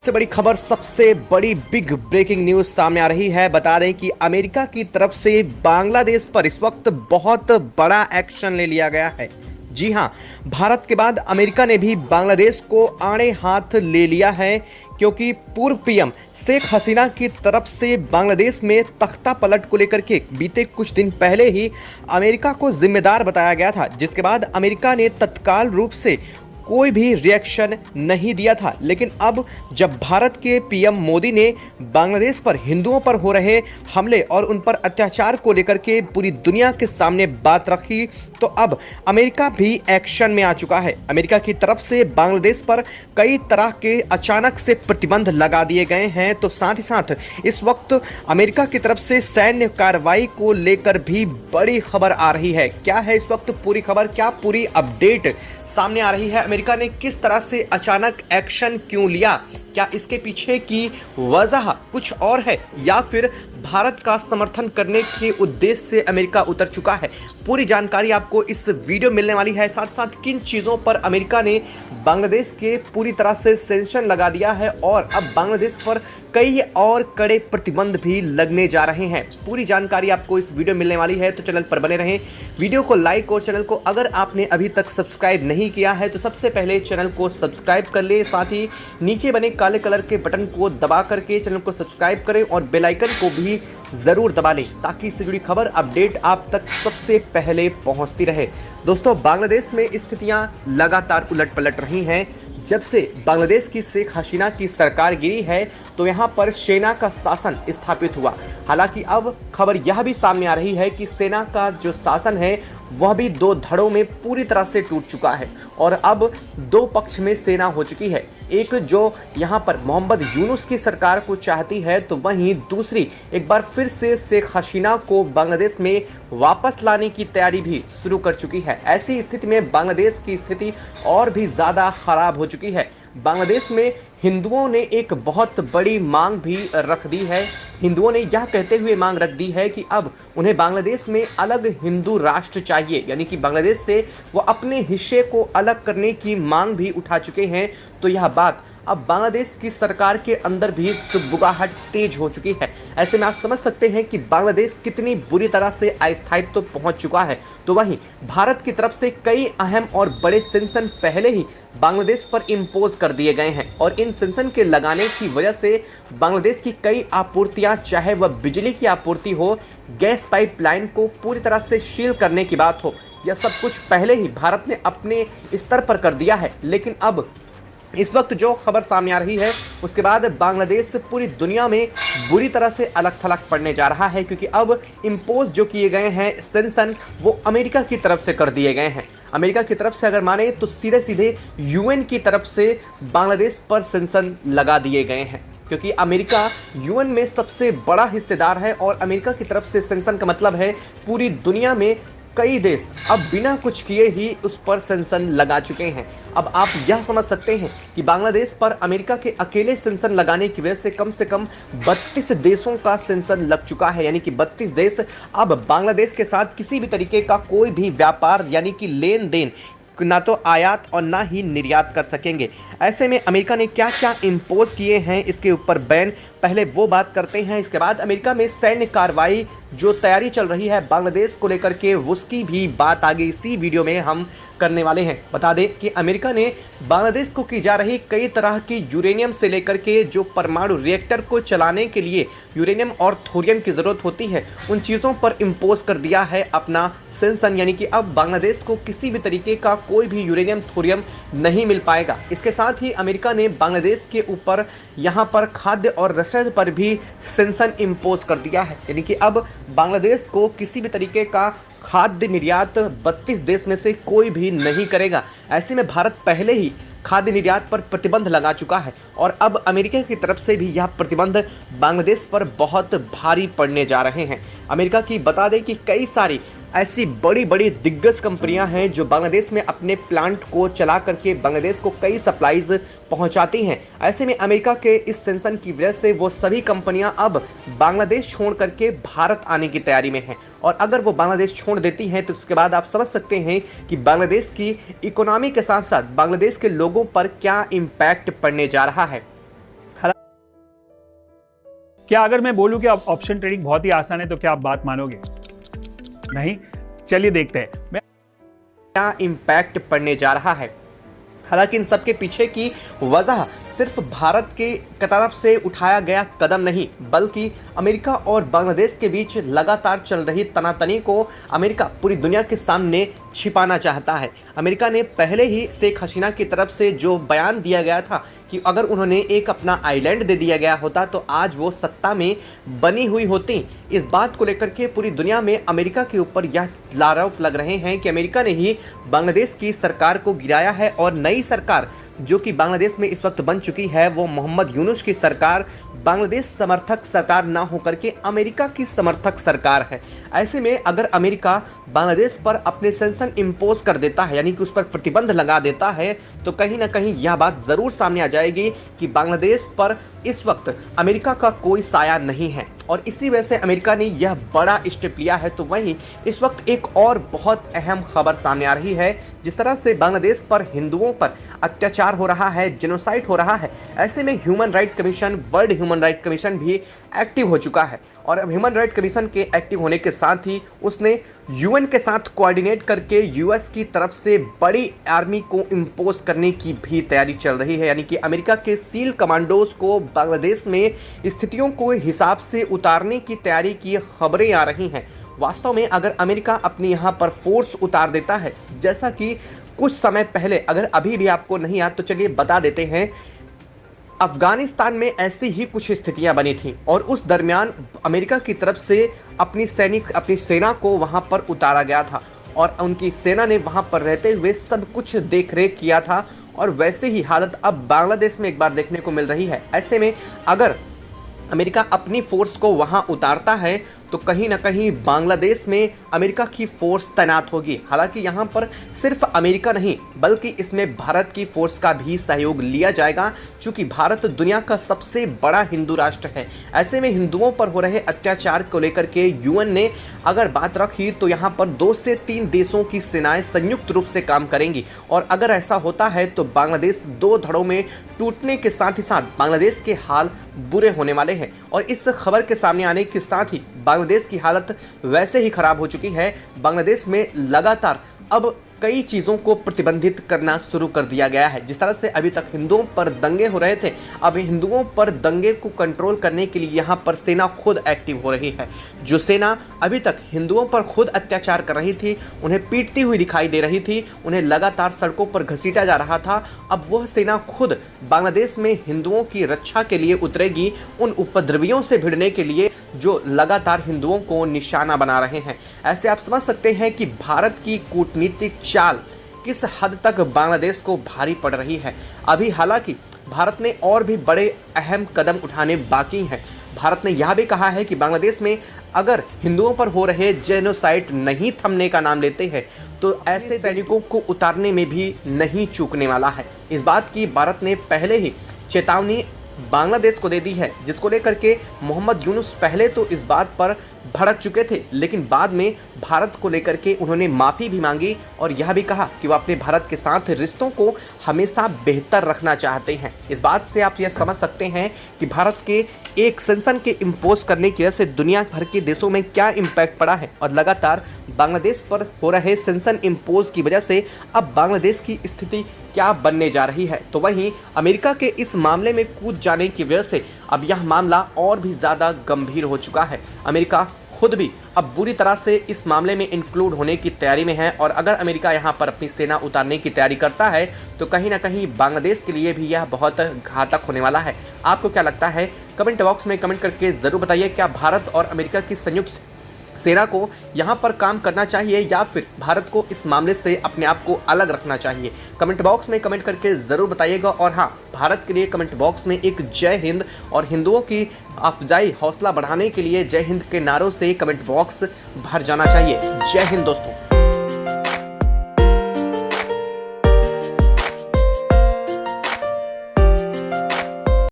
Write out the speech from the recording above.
सबसे बड़ी खबर, सबसे बड़ी बिग ब्रेकिंग न्यूज सामने आ रही है। बता दें कि अमेरिका की तरफ से बांग्लादेश पर इस वक्त बहुत बड़ा एक्शन ले लिया गया है। जी हां, भारत के बाद अमेरिका ने भी बांग्लादेश को आड़े हाथ ले लिया है, क्योंकि पूर्व पीएम शेख हसीना की तरफ से बांग्लादेश में तख्ता पलट को लेकर के बीते कुछ दिन पहले ही अमेरिका को जिम्मेदार बताया गया था, जिसके बाद अमेरिका ने तत्काल रूप से कोई भी रिएक्शन नहीं दिया था। लेकिन अब जब भारत के पीएम मोदी ने बांग्लादेश पर हिंदुओं पर हो रहे हमले और उन पर अत्याचार को लेकर के पूरी दुनिया के सामने बात रखी, तो अब अमेरिका भी एक्शन में आ चुका है। अमेरिका की तरफ से बांग्लादेश पर कई तरह के अचानक से प्रतिबंध लगा दिए गए हैं। तो साथ ही साथ इस वक्त अमेरिका की तरफ से सैन्य कार्रवाई को लेकर भी बड़ी खबर आ रही है। क्या है इस वक्त पूरी खबर, क्या पूरी अपडेट सामने आ रही है? अमेरिका ने किस तरह से अचानक एक्शन क्यों लिया? क्या इसके पीछे की वजह कुछ और है, या फिर भारत का समर्थन करने के उद्देश्य से अमेरिका उतर चुका है? पूरी जानकारी आपको इस वीडियो में मिलने वाली है। साथ साथ किन चीज़ों पर अमेरिका ने बांग्लादेश के पूरी तरह से सैंक्शन लगा दिया है और अब बांग्लादेश पर कई और कड़े प्रतिबंध भी लगने जा रहे हैं। पूरी जानकारी आपको इस वीडियो में मिलने वाली है, तो चैनल पर बने रहें। वीडियो को लाइक और चैनल को अगर आपने अभी तक सब्सक्राइब नहीं किया है तो सबसे पहले चैनल को सब्सक्राइब कर ले। साथ ही नीचे बने काले कलर के बटन को दबा करके चैनल को सब्सक्राइब करें और बेल आइकन को भी जरूर दबा लें, ताकि इससे जुड़ी खबर अपडेट आप तक सबसे पहले पहुंचती रहे। दोस्तों, बांग्लादेश में स्थितियां लगातार उलट पलट रही हैं। जब से बांग्लादेश की शेख हसीना की सरकार गिरी है तो यहाँ पर सेना का शासन स्थापित हुआ। हालांकि अब खबर यह भी सामने आ रही है कि सेना का जो शासन है वह भी दो धड़ों में पूरी तरह से टूट चुका है और अब दो पक्ष में सेना हो चुकी है। एक जो यहाँ पर मोहम्मद यूनुस की सरकार को चाहती है, तो वहीं दूसरी एक बार फिर से शेख हसीना को बांग्लादेश में वापस लाने की तैयारी भी शुरू कर चुकी है। ऐसी स्थिति में बांग्लादेश की स्थिति और भी ज़्यादा खराब हो चुकी है। बांग्लादेश में हिंदुओं ने एक बहुत बड़ी मांग भी रख दी है। हिंदुओं ने यह कहते हुए मांग रख दी है कि अब उन्हें बांग्लादेश में अलग हिंदू राष्ट्र चाहिए, यानी कि बांग्लादेश से वो अपने हिस्से को अलग करने की मांग भी उठा चुके हैं। तो यह बात अब बांग्लादेश की सरकार के अंदर भी सुगबुगाहट तेज हो चुकी है। ऐसे में आप समझ सकते हैं कि बांग्लादेश कितनी बुरी तरह से अस्थायित्व तो पहुंच चुका है। तो वहीं भारत की तरफ से कई अहम और बड़े सेंक्शन पहले ही बांग्लादेश पर इम्पोज कर दिए गए हैं और इन सेंक्शन के लगाने की वजह से बांग्लादेश की कई आपूर्तियां, चाहे वह बिजली की आपूर्ति हो, गैस पाइपलाइन को पूरी तरह से सील करने की बात हो, यह सब कुछ पहले ही भारत ने अपने स्तर पर कर दिया है। लेकिन अब इस वक्त जो खबर सामने आ रही है उसके बाद बांग्लादेश पूरी दुनिया में बुरी तरह से अलग थलग पड़ने जा रहा है, क्योंकि अब इम्पोज जो किए गए हैं सेंक्शन वो अमेरिका की तरफ से कर दिए गए हैं। अमेरिका की तरफ से अगर माने तो सीधे सीधे यूएन की तरफ से बांग्लादेश पर सेंक्शन लगा दिए गए हैं, क्योंकि अमेरिका यूएन में सबसे बड़ा हिस्सेदार है और अमेरिका की तरफ से सेंक्शन का मतलब है पूरी दुनिया में कई देश अब बिना कुछ किए ही उस पर सेंक्शन लगा चुके हैं। अब आप यह समझ सकते हैं कि बांग्लादेश पर अमेरिका के अकेले सेंक्शन लगाने की वजह से कम 32 देशों का सेंक्शन लग चुका है, यानी कि 32 देश अब बांग्लादेश के साथ किसी भी तरीके का कोई भी व्यापार यानी कि लेन देन ना तो आयात और ना ही निर्यात कर सकेंगे। ऐसे में अमेरिका ने क्या क्या इम्पोज किए हैं इसके ऊपर बैन, पहले वो बात करते हैं। इसके बाद अमेरिका में सैन्य कार्रवाई जो तैयारी चल रही है बांग्लादेश को लेकर के, उसकी भी बात आगे इसी वीडियो में हम करने वाले हैं। बता दें कि अमेरिका ने बांग्लादेश को की जा रही कई तरह की यूरेनियम से लेकर के जो परमाणु रिएक्टर को चलाने के लिए यूरेनियम और थोरियम की ज़रूरत होती है, उन चीज़ों पर इम्पोज कर दिया है अपना सेंक्शन, यानी कि अब बांग्लादेश को किसी भी तरीके का कोई भी यूरेनियम थोरियम नहीं मिल पाएगा। इसके साथ ही अमेरिका ने बांग्लादेश के ऊपर यहाँ पर खाद्य और रसद पर भी सेंक्शन इम्पोज कर दिया है, यानी कि अब बांग्लादेश को किसी भी तरीके का खाद्य निर्यात 32 देश में से कोई भी नहीं करेगा। ऐसे में भारत पहले ही खाद्य निर्यात पर प्रतिबंध लगा चुका है और अब अमेरिका की तरफ से भी यह प्रतिबंध बांग्लादेश पर बहुत भारी पड़ने जा रहे हैं। अमेरिका की बता दें कि कई सारी ऐसी बड़ी बड़ी दिग्गज कंपनियां हैं जो बांग्लादेश में अपने प्लांट को चला करके बांग्लादेश को कई सप्लाईज पहुंचाती हैं। ऐसे में अमेरिका के इस सेंक्शन की वजह से वो सभी कंपनियां अब बांग्लादेश छोड़ करके भारत आने की तैयारी में हैं और अगर वो बांग्लादेश छोड़ देती हैं तो उसके बाद आप समझ सकते हैं कि बांग्लादेश की इकोनॉमी के साथ साथ बांग्लादेश के लोगों पर क्या इम्पैक्ट पड़ने जा रहा है। क्या अगर मैं बोलूं कि ऑप्शन ट्रेडिंग बहुत ही आसान है तो क्या आप बात मानोगे? नहीं। चलिए देखते हैं मैं क्या इम्पैक्ट पड़ने जा रहा है। हालांकि इन सबके पीछे की वजह सिर्फ भारत के तरफ से उठाया गया कदम नहीं, बल्कि अमेरिका और बांग्लादेश के बीच लगातार चल रही तनातनी को अमेरिका पूरी दुनिया के सामने छिपाना चाहता है। अमेरिका ने पहले ही शेख हसीना की तरफ से जो बयान दिया गया था कि अगर उन्होंने एक अपना आइलैंड दे दिया गया होता तो आज वो सत्ता में बनी हुई होती। इस बात को लेकर के पूरी दुनिया में अमेरिका के ऊपर यह आरोप लग रहे हैं कि अमेरिका ने ही बांग्लादेश की सरकार को गिराया है और नई सरकार जो कि बांग्लादेश में इस वक्त बन चुकी है वो मोहम्मद यूनुस की सरकार बांग्लादेश समर्थक सरकार ना होकर के अमेरिका की समर्थक सरकार है। ऐसे में अगर अमेरिका बांग्लादेश पर अपने सैंक्शन इंपोज कर देता है, यानी कि उस पर प्रतिबंध लगा देता है, तो कहीं ना कहीं यह बात जरूर सामने आ जाएगी कि बांग्लादेश पर इस वक्त अमेरिका का कोई साया नहीं है और इसी वजह से अमेरिका ने यह बड़ा स्टेप लिया है। तो वहीं इस वक्त एक और बहुत अहम खबर सामने आ रही है। जिस तरह से बांग्लादेश पर हिंदुओं पर अत्याचार हो रहा है, जेनोसाइड हो रहा है, ऐसे में human right commission, world human right commission भी एक्टिव हो चुका है और अब ह्यूमन राइट कमीशन के एक्टिव होने के साथ ही उसने यूएन के साथ कोऑर्डिनेट करके यूएस की तरफ से बड़ी आर्मी को इंपोज करने की भी तैयारी चल रही है। यानी कि अमेरिका के सील कमांडोज को बांग्लादेश में स्थितियों को हिसाब से उतारने की तैयारी की खबरें आ रही हैं। वास्तव में अगर अमेरिका अपनी यहाँ पर फोर्स उतार देता है, जैसा कि कुछ समय पहले, अगर अभी भी आपको नहीं याद तो चलिए बता देते हैं, अफगानिस्तान में ऐसी ही कुछ स्थितियां बनी थी और उस दरमियान अमेरिका की तरफ से अपनी सेना को वहां पर उतारा गया था और उनकी सेना ने वहां पर रहते हुए सब कुछ देखरेख किया था और वैसे ही हालत अब बांग्लादेश में एक बार देखने को मिल रही है। ऐसे में अगर अमेरिका अपनी फोर्स को वहां उतारता है तो कहीं ना कहीं बांग्लादेश में अमेरिका की फोर्स तैनात होगी। हालांकि यहां पर सिर्फ अमेरिका नहीं बल्कि इसमें भारत की फोर्स का भी सहयोग लिया जाएगा, क्योंकि भारत दुनिया का सबसे बड़ा हिंदू राष्ट्र है। ऐसे में हिंदुओं पर हो रहे अत्याचार को लेकर के यूएन ने अगर बात रखी तो यहां पर 2 से 3 देशों की सेनाएं संयुक्त रूप से काम करेंगी और अगर ऐसा होता है तो बांग्लादेश 2 धड़ों में टूटने के साथ ही साथ बांग्लादेश के हाल बुरे होने वाले हैं। और इस खबर के सामने आने के साथ ही बांग्लादेश की हालत वैसे ही खराब हो चुकी है। बांग्लादेश में लगातार अब कई चीज़ों को प्रतिबंधित करना शुरू कर दिया गया है। जिस तरह से अभी तक हिंदुओं पर दंगे हो रहे थे, अब हिंदुओं पर दंगे को कंट्रोल करने के लिए यहाँ पर सेना खुद एक्टिव हो रही है। जो सेना अभी तक हिंदुओं पर खुद अत्याचार कर रही थी, उन्हें पीटती हुई दिखाई दे रही थी, उन्हें लगातार सड़कों पर घसीटा जा रहा था, अब वह सेना खुद बांग्लादेश में हिंदुओं की रक्षा के लिए उतरेगी, उन उपद्रवियों से भिड़ने के लिए जो लगातार हिंदुओं को निशाना बना रहे हैं। ऐसे आप समझ सकते हैं कि भारत की कूटनीतिक चाल किस हद तक बांग्लादेश को भारी पड़ रही है। अभी हालांकि भारत ने और भी बड़े अहम कदम उठाने बाकी हैं। भारत ने यह भी कहा है कि बांग्लादेश में अगर हिंदुओं पर हो रहे जेनोसाइड नहीं थमने का नाम लेते हैं तो ऐसे सैनिकों को उतारने में भी नहीं चूकने वाला है। इस बात की भारत ने पहले ही चेतावनी बांग्लादेश को दे दी है, जिसको लेकर के मोहम्मद यूनुस पहले तो इस बात पर भड़क चुके थे, लेकिन बाद में भारत को लेकर के उन्होंने माफ़ी भी मांगी और यह भी कहा कि वह अपने भारत के साथ रिश्तों को हमेशा बेहतर रखना चाहते हैं। इस बात से आप यह समझ सकते हैं कि भारत के एक सैंक्शन के इम्पोज करने की वजह से दुनिया भर के देशों में क्या इम्पैक्ट पड़ा है और लगातार बांग्लादेश पर हो रहे सैंक्शन इम्पोज की वजह से अब बांग्लादेश की स्थिति क्या बनने जा रही है। तो वहीं अमेरिका के इस मामले में कूद जाने की वजह से अब यह मामला और भी ज़्यादा गंभीर हो चुका है। अमेरिका खुद भी अब बुरी तरह से इस मामले में इंक्लूड होने की तैयारी में है और अगर अमेरिका यहां पर अपनी सेना उतारने की तैयारी करता है तो कहीं ना कहीं बांग्लादेश के लिए भी यह बहुत घातक होने वाला है। आपको क्या लगता है? कमेंट बॉक्स में कमेंट करके ज़रूर बताइए। क्या भारत और अमेरिका की संयुक्त सेना को यहाँ पर काम करना चाहिए या फिर भारत को इस मामले से अपने आप को अलग रखना चाहिए? कमेंट बॉक्स में कमेंट करके ज़रूर बताइएगा। और हाँ, भारत के लिए कमेंट बॉक्स में एक जय हिंद और हिंदुओं की अफजाई हौसला बढ़ाने के लिए जय हिंद के नारों से कमेंट बॉक्स भर जाना चाहिए। जय हिंद दोस्तों।